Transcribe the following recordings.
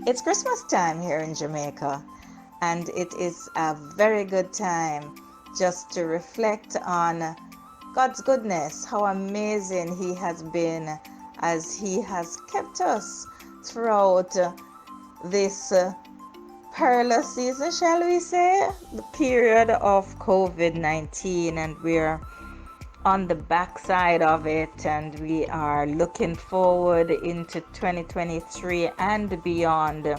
It's Christmas time here in Jamaica, and it is a very good time just to reflect on God's goodness, how amazing He has been as He has kept us throughout this perilous season, shall we say, the period of COVID 19, and we're on the backside of it, and we are looking forward into 2023 and beyond,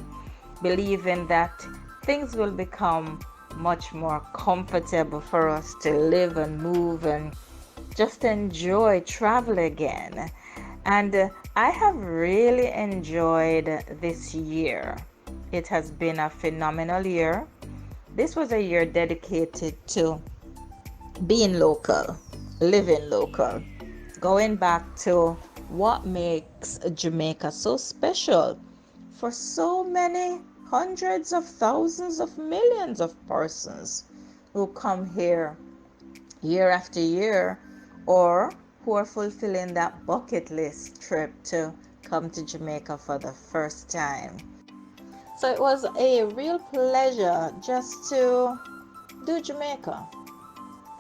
believing that things will become much more comfortable for us to live and move and just enjoy travel again. And I have really enjoyed this year. It has been a phenomenal year. This was a year dedicated to being local, living local, going back to what makes Jamaica so special for so many hundreds of thousands of millions of persons who come here year after year, or who are fulfilling that bucket list trip to come to Jamaica for the first time. So it was a real pleasure just to do Jamaica,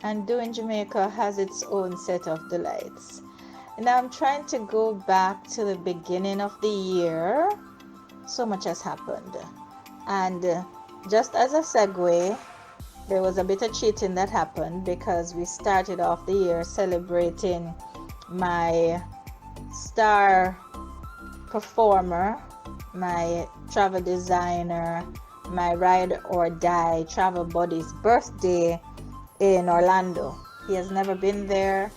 and doing Jamaica has its own set of delights. And I'm trying to go back to the beginning of the year. So much has happened. And just as a segue, there was a bit of cheating that happened because we started off the year celebrating my star performer, my travel designer, my ride or die travel buddy's birthday in Orlando. He has never been there,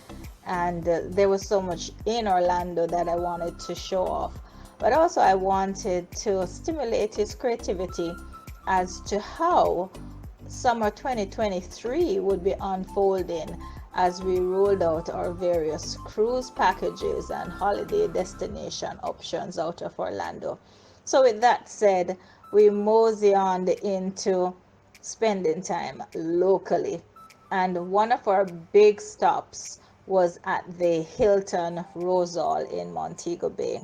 and there was so much in Orlando that I wanted to show off. But also I wanted to stimulate his creativity as to how summer 2023 would be unfolding as we rolled out our various cruise packages and holiday destination options out of Orlando. So with that said, we mosey on into spending time locally, and one of our big stops was at the Hilton Rosal in Montego Bay.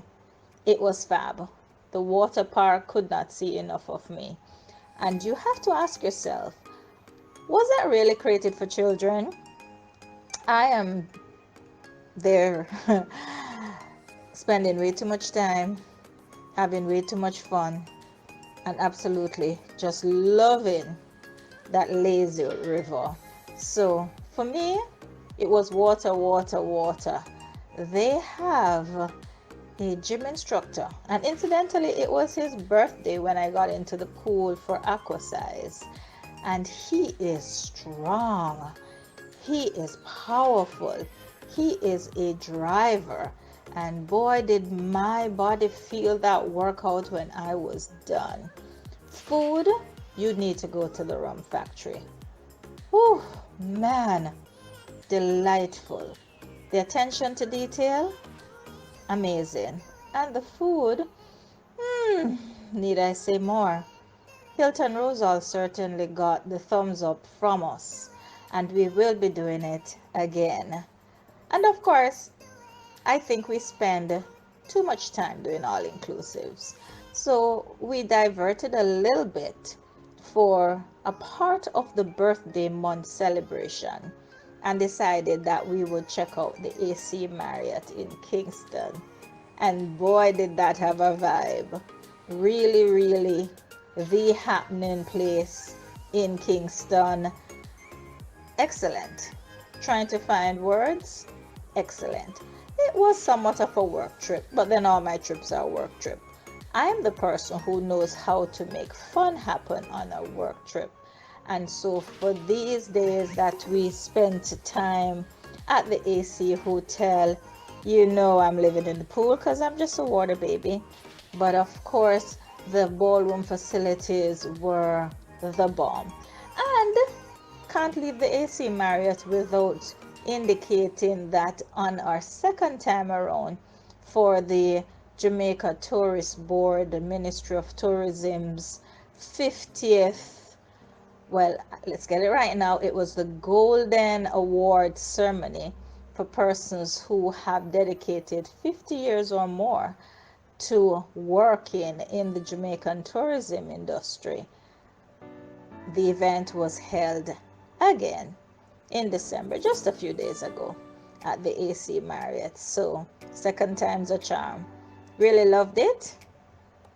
It was fab. The water park could not see enough of me. And you have to ask yourself, was that really created for children? I am there spending way too much time, having way too much fun, and absolutely just loving that lazy river. So for me, it was water, water, water. They have a gym instructor, and incidentally, it was his birthday when I got into the pool for aquasize. And he is strong, he is powerful, he is a driver, and boy did my body feel that workout when I was done. Food, you need to go to the rum factory. Whew, man, delightful. The attention to detail, amazing. And the food, need I say more? Hilton Rosal certainly got the thumbs up from us, and we will be doing it again. And of course, I think we spend too much time doing all inclusives. So we diverted a little bit for a part of the birthday month celebration and decided that we would check out the AC Marriott in Kingston. And boy, did that have a vibe. Really, really the happening place in Kingston. Excellent. Trying to find words? Excellent. It was somewhat of a work trip, but then all my trips are work trip. I am the person who knows how to make fun happen on a work trip. And so for these days that we spent time at the AC Hotel, you know I'm living in the pool because I'm just a water baby. But of course, the ballroom facilities were the bomb. And can't leave the AC Marriott without indicating that on our second time around for the Jamaica Tourist Board, the Ministry of Tourism's 50th, well, let's get it right now, it was the Golden Award ceremony for persons who have dedicated 50 years or more to working in the Jamaican tourism industry, the event was held again in December, just a few days ago, at the AC Marriott. So, second time's a charm. Really loved it.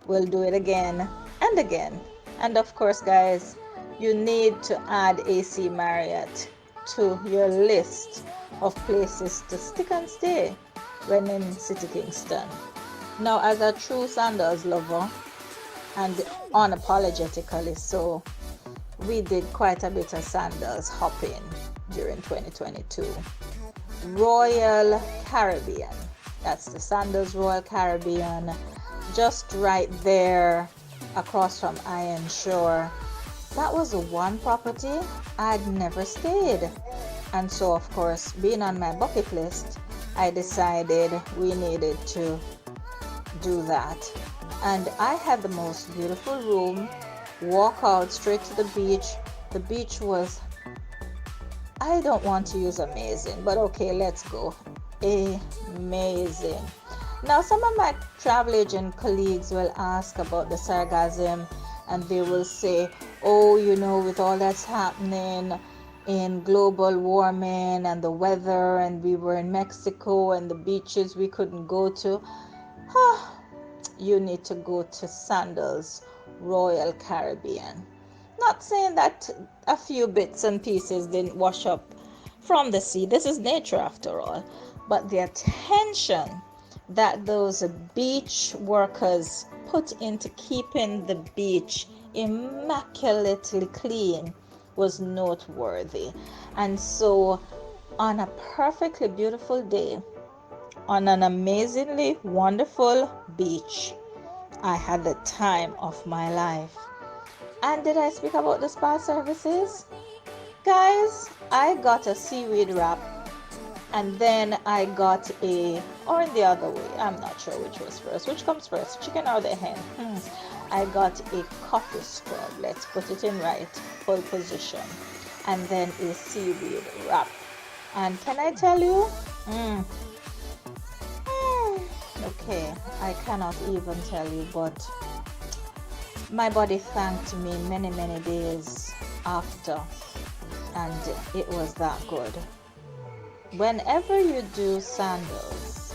We'll do it again and again. And of course, guys, you need to add AC Marriott to your list of places to stick and stay when in City Kingston. Now, as a true sandals lover, and unapologetically so, we did quite a bit of sandals hopping during 2022. Royal Caribbean, that's the Sandals Royal Caribbean, just right there across from Iron Shore. That was one property I'd never stayed, and so of course, being on my bucket list, I decided we needed to do that. And I had the most beautiful room, walk out straight to the beach. The beach was, I don't want to use amazing, but okay, let's go. Amazing. Now, some of my travel agent colleagues will ask about the sargassum, and they will say, oh, you know, with all that's happening in global warming and the weather, and we were in Mexico and the beaches we couldn't go to. You need to go to Sandals Royal Caribbean. Not saying that a few bits and pieces didn't wash up from the sea. This is nature after all. But the attention that those beach workers put into keeping the beach immaculately clean was noteworthy. And so, on a perfectly beautiful day, on an amazingly wonderful beach, I had the time of my life. And did I speak about the spa services? Guys, I got a seaweed wrap, and then I got or in the other way, I'm not sure which was first. Which comes first, chicken or the hen? I got a coffee scrub, let's put it in right full position, and then a seaweed wrap. And can I tell you, okay, I cannot even tell you, but my body thanked me many, many days after, and it was that good. Whenever you do sandals,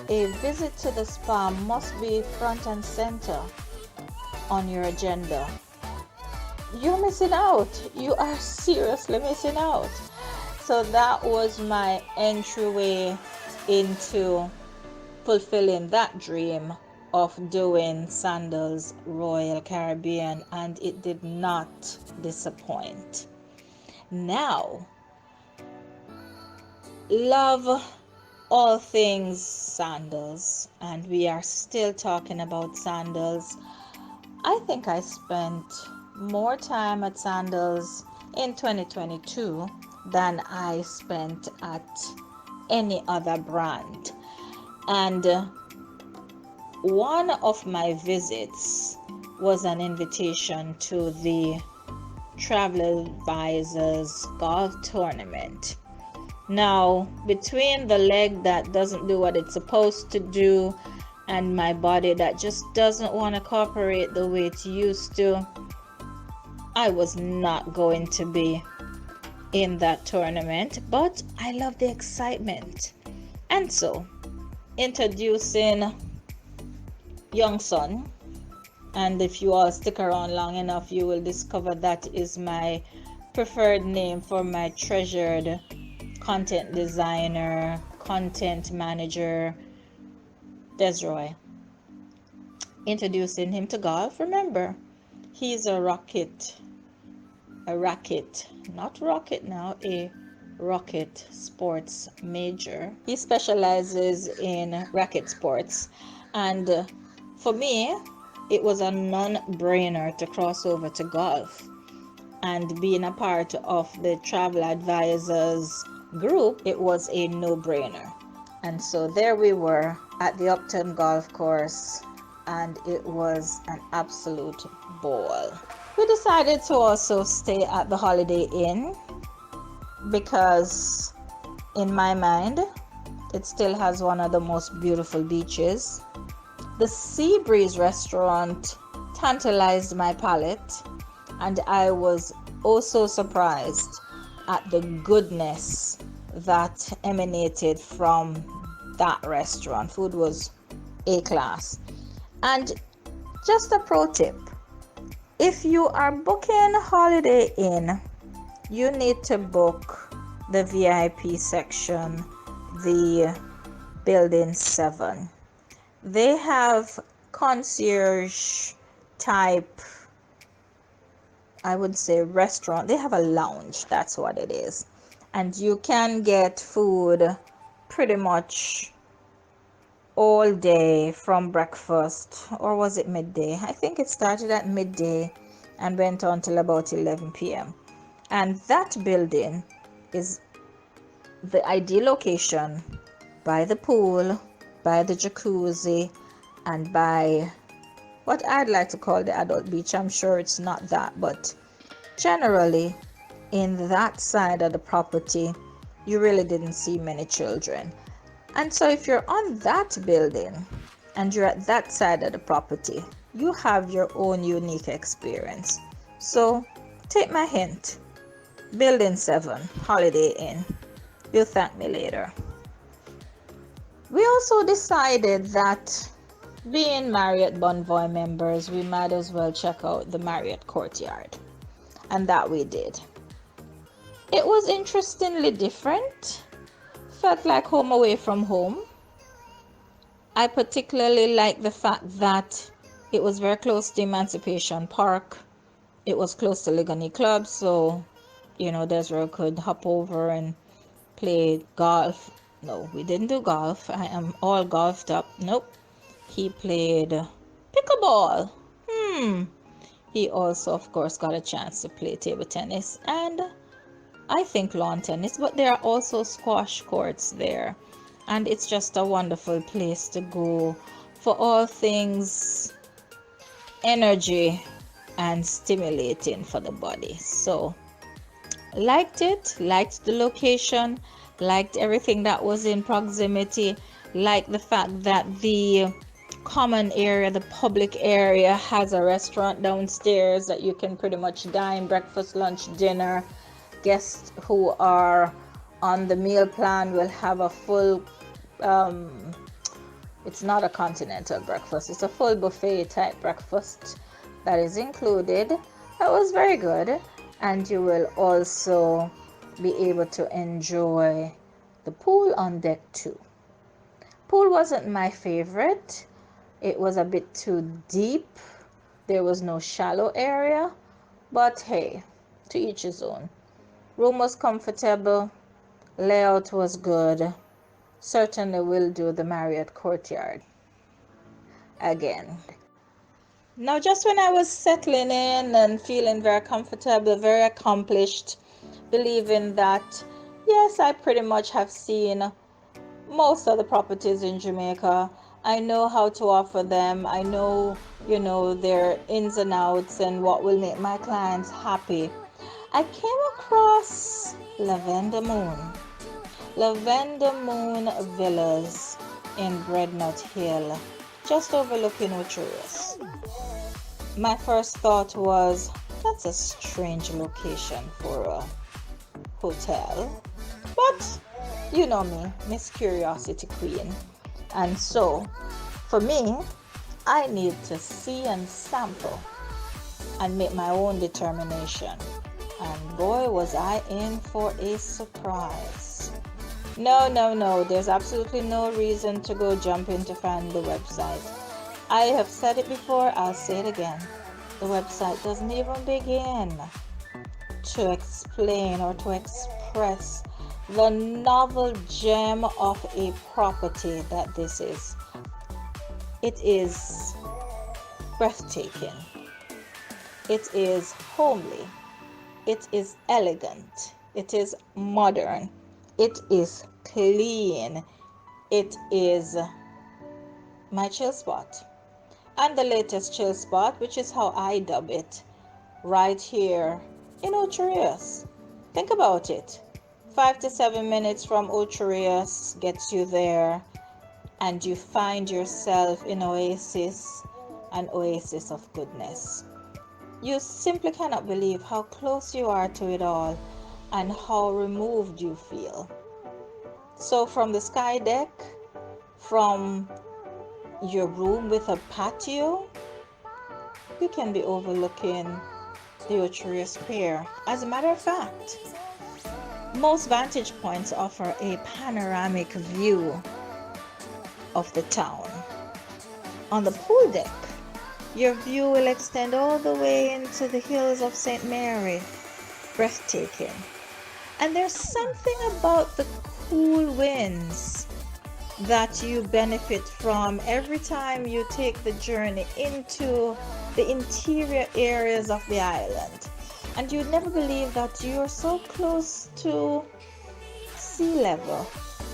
a visit to the spa must be front and center on your agenda. You're missing out. You are seriously missing out. So that was my entryway into fulfilling that dream of doing Sandals Royal Caribbean, and it did not disappoint. Now, love all things sandals, and we are still talking about sandals. I think I spent more time at Sandals in 2022 than I spent at any other brand. And one of my visits was an invitation to the Travel Advisors Golf Tournament. Now, between the leg that doesn't do what it's supposed to do and my body that just doesn't want to cooperate the way it used to, I was not going to be in that tournament, but I love the excitement. And so, introducing Young Son, and if you all stick around long enough, you will discover that is my preferred name for my treasured content designer, content manager, Desroy. Introducing him to golf. Remember, he's a rocket sports major. He specializes in racket sports, and for me, it was a non-brainer to cross over to golf. And being a part of the Travel Advisors group, it was a no-brainer. And so there we were at the Upton Golf Course, and it was an absolute ball. We decided to also stay at the Holiday Inn because in my mind, it still has one of the most beautiful beaches. The Sea Breeze restaurant tantalized my palate, and I was also surprised at the goodness that emanated from that restaurant. Food was A class. And just a pro tip, if you are booking Holiday Inn, you need to book the VIP section, the building 7. They have concierge type, I would say, restaurant. They have a lounge, that's what it is. And you can get food pretty much all day from breakfast, or was it midday? I think it started at midday and went on till about 11 p.m. And that building is the ideal location, by the pool, by the jacuzzi, and by what I'd like to call the adult beach. I'm sure it's not that, but generally in that side of the property, you really didn't see many children. And so if you're on that building and you're at that side of the property, you have your own unique experience. So take my hint. Building 7, Holiday Inn. You'll thank me later. We also decided that being Marriott Bonvoy members, we might as well check out the Marriott Courtyard. And that we did. It was interestingly different. Felt like home away from home. I particularly like the fact that it was very close to Emancipation Park. It was close to Ligoni Club, so Desiree could hop over and play golf. No, we didn't do golf. I am all golfed up. Nope. He played pickleball. He also, of course, got a chance to play table tennis and I think lawn tennis, but there are also squash courts there. And it's just a wonderful place to go for all things energy and stimulating for the body. So liked it, liked the location, liked everything that was in proximity, liked the fact that the common area, the public area, has a restaurant downstairs that you can pretty much dine, breakfast, lunch, dinner. Guests who are on the meal plan will have a full it's not a continental breakfast, it's a full buffet type breakfast that is included. That was very good. And you will also be able to enjoy the pool on deck too. Pool wasn't my favorite. It was a bit too deep. There was no shallow area, but hey, to each his own. Room was comfortable, layout was good. Certainly will do the Marriott Courtyard again. Now, just when I was settling in and feeling very comfortable, very accomplished, believing that, yes, I pretty much have seen most of the properties in Jamaica. I know how to offer them. I know, their ins and outs and what will make my clients happy. I came across Lavender Moon Villas in Breadnut Hill, just overlooking Ochurius. My first thought was, that's a strange location for a hotel. But, you know me, Miss Curiosity Queen. And so, for me, I need to see and sample and make my own determination. And boy, was I in for a surprise. No, there's absolutely no reason to go jumping to find the website. I have said it before, I'll say it again. The website doesn't even begin to explain or to express the novel gem of a property that this is. It is breathtaking. It is homely. It is elegant. It is modern. It is clean. It is my chill spot. And the latest chill spot, which is how I dub it, right here in Ochurius. Think about it. 5 to 7 minutes from Ochurius gets you there. and you find yourself in an oasis of goodness. You simply cannot believe how close you are to it all and how removed you feel. So, from the sky deck, from your room with a patio, you can be overlooking the Ocho Pier. As a matter of fact, most vantage points offer a panoramic view of the town. On the pool deck, your view will extend all the way into the hills of St. Mary. Breathtaking. And there's something about the cool winds that you benefit from every time you take the journey into the interior areas of the island. And you'd never believe that you're so close to sea level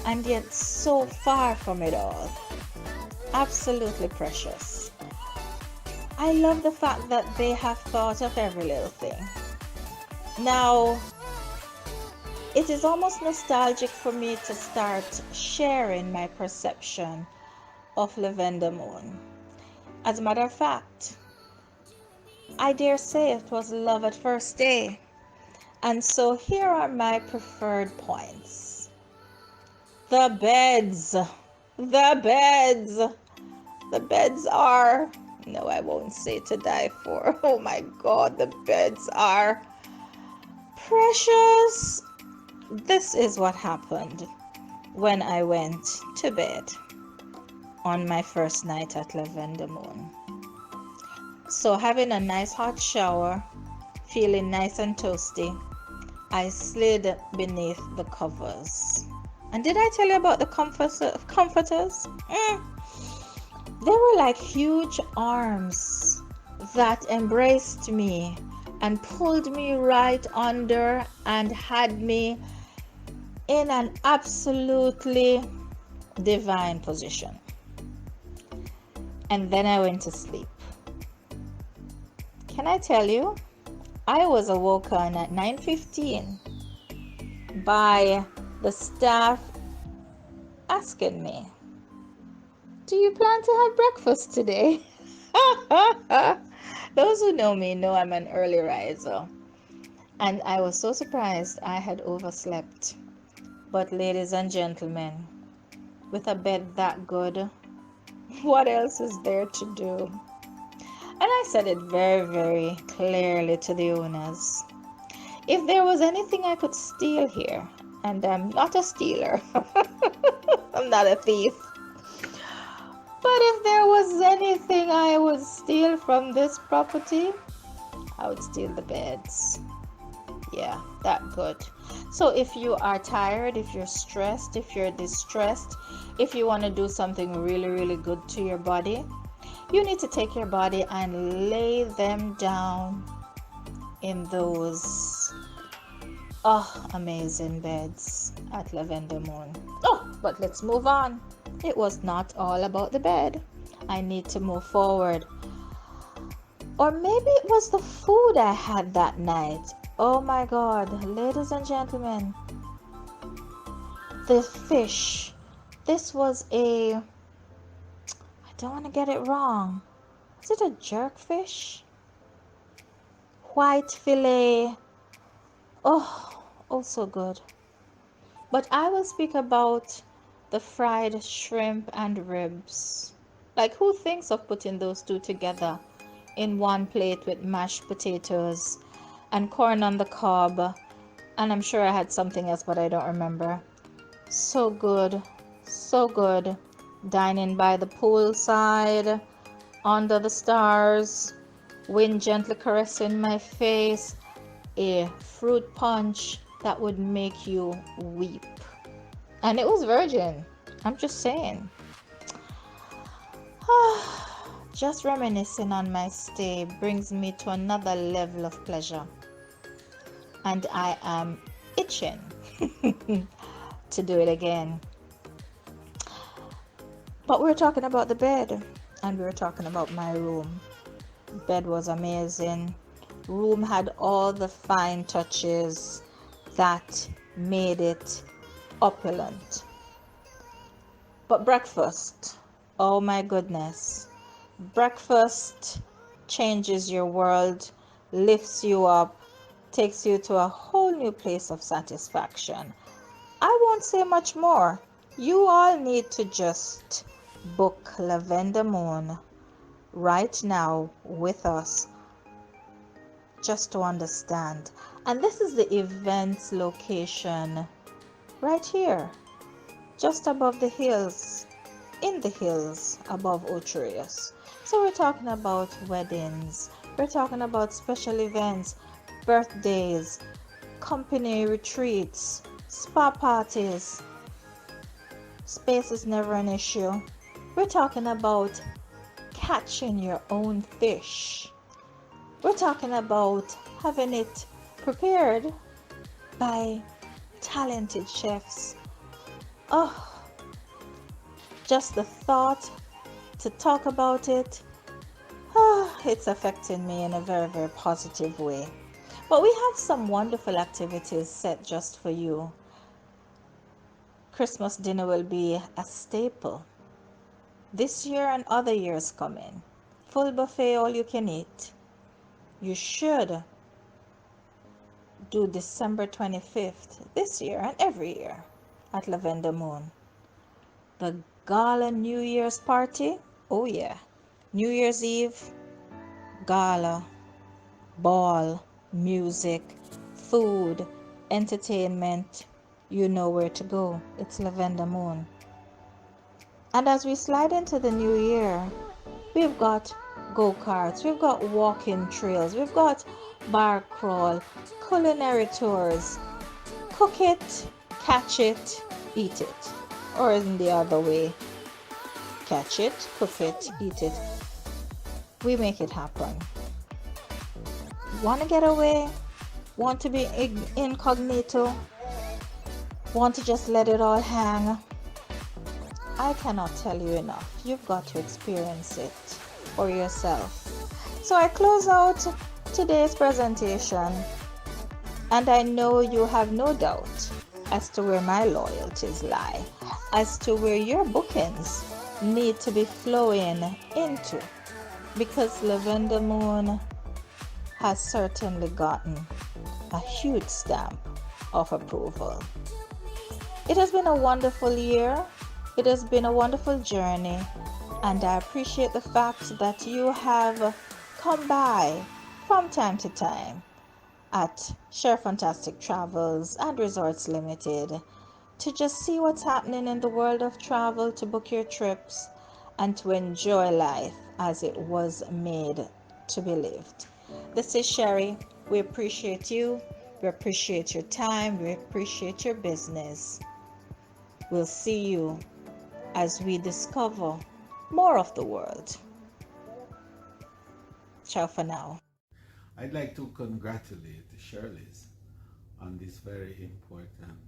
and yet so far from it all. Absolutely precious. I love the fact that they have thought of every little thing. Now, it is almost nostalgic for me to start sharing my perception of Lavender Moon. As a matter of fact, I dare say it was love at first day. And so here are my preferred points. The beds. The beds. The beds are, no, I won't say to die for. Oh my God, the beds are precious. This is what happened when I went to bed on my first night at Lavender Moon. So, having a nice hot shower, feeling nice and toasty, I slid beneath the covers. And did I tell you about the comforters? They were like huge arms that embraced me and pulled me right under and had me in an absolutely divine position. And then I went to sleep. Can I tell you? I was awoken at 9:15 by the staff asking me, "Do you plan to have breakfast today?" Those who know me know I'm an early riser. And I was so surprised I had overslept. But ladies and gentlemen, with a bed that good, what else is there to do? And I said it very, very clearly to the owners. If there was anything I could steal here, and I'm not a stealer, I'm not a thief, but if there was anything I would steal from this property, I would steal the beds. Yeah, that good. So if you are tired, if you're stressed, if you're distressed, if you want to do something really, really good to your body, you need to take your body and lay them down in those amazing beds at Lavender Moon. But let's move on. It was not all about the bed. I need to move forward. Or maybe it was the food I had that night. Oh my God, ladies and gentlemen, the fish. This was I don't want to get it wrong. Is it a jerkfish? White fillet. Oh, so good. But I will speak about the fried shrimp and ribs. Like, who thinks of putting those two together in one plate with mashed potatoes and corn on the cob? And I'm sure I had something else, but I don't remember. So good. So good. Dining by the poolside, under the stars, wind gently caressing my face, a fruit punch that would make you weep. And it was virgin. I'm just saying. Just reminiscing on my stay brings me to another level of pleasure. And I am itching to do it again. But we're talking about the bed, and we were talking about my room. Bed was amazing. Room had all the fine touches that made it opulent. But breakfast, oh my goodness, breakfast changes your world, lifts you up, takes you to a whole new place of satisfaction. I won't say much more. You all need to just book Lavender Moon right now with us just to understand. And this is the events location right here, just above the hills, in the hills above Ocherius. So we're talking about weddings, we're talking about special events, birthdays, company retreats, spa parties. Space is never an issue. We're talking about catching your own fish. We're talking about having it prepared by talented chefs. Oh, just the thought to talk about it, it's affecting me in a very, very positive way. But we have some wonderful activities set just for you. Christmas dinner will be a staple this year and other years coming. Full buffet, all you can eat. You should do December 25th this year and every year at Lavender Moon. The Gala New Year's party, oh yeah. New Year's Eve, gala, ball, music, food, entertainment. You know where to go. It's Lavender Moon. And as we slide into the new year, we've got go-karts, we've got walking trails, we've got bar crawl, culinary tours. Cook it, catch it, eat it. Or in the other way, catch it, cook it, eat it. We make it happen. Want to get away? Want to be incognito? Want to just let it all hang? I cannot tell you enough. You've got to experience it for yourself. So I close out today's presentation, and I know you have no doubt as to where my loyalties lie, as to where your bookings need to be flowing into, because Lavender Moon has certainly gotten a huge stamp of approval. It has been a wonderful year. It has been a wonderful journey, and I appreciate the fact that you have come by from time to time at Share Fantastic Travels and Resorts Limited to just see what's happening in the world of travel, to book your trips, and to enjoy life as it was made to be lived. This is Sheri. We appreciate you. We appreciate your time. We appreciate your business. We'll see you as we discover more of the world. Ciao for now. I'd like to congratulate the Shirleys on this very important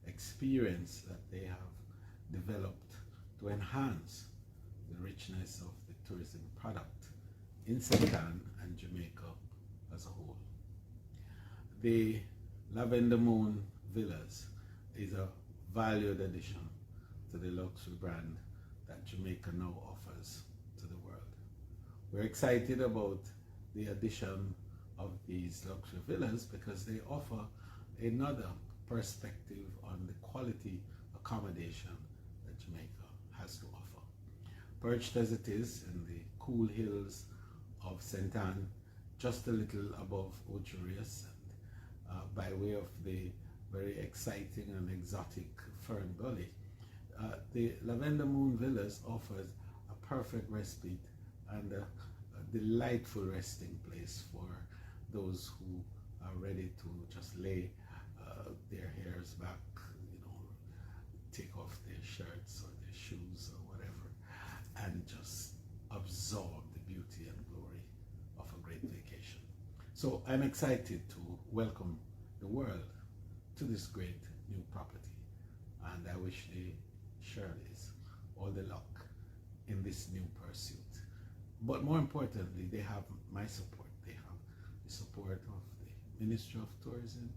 experience that they have developed to enhance the richness of the tourism product in St. Anne and Jamaica as a whole. The Lavender Moon Villas is a valued addition to the luxury brand that Jamaica now offers to the world. We're excited about the addition of these luxury villas because they offer another perspective on the quality accommodation that Jamaica has to offer. Perched as it is in the cool hills of St. Anne, just a little above Ocherius, and by way of the very exciting and exotic Fern Gully, the Lavender Moon Villas offers a perfect respite and a delightful resting place for those who are ready to just lay their hairs back, take off their shirts or their shoes or whatever, and just absorb the beauty and glory of a great vacation. So I'm excited to welcome the world to this great new property, and I wish the Shirleys all the luck in this new pursuit. But more importantly, they have my support. They have the support of the Ministry of Tourism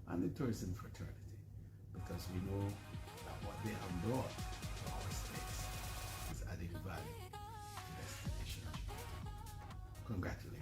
and the tourism fraternity, because we know that what they have brought to our state Valley to Destination Jamaica. Congratulations.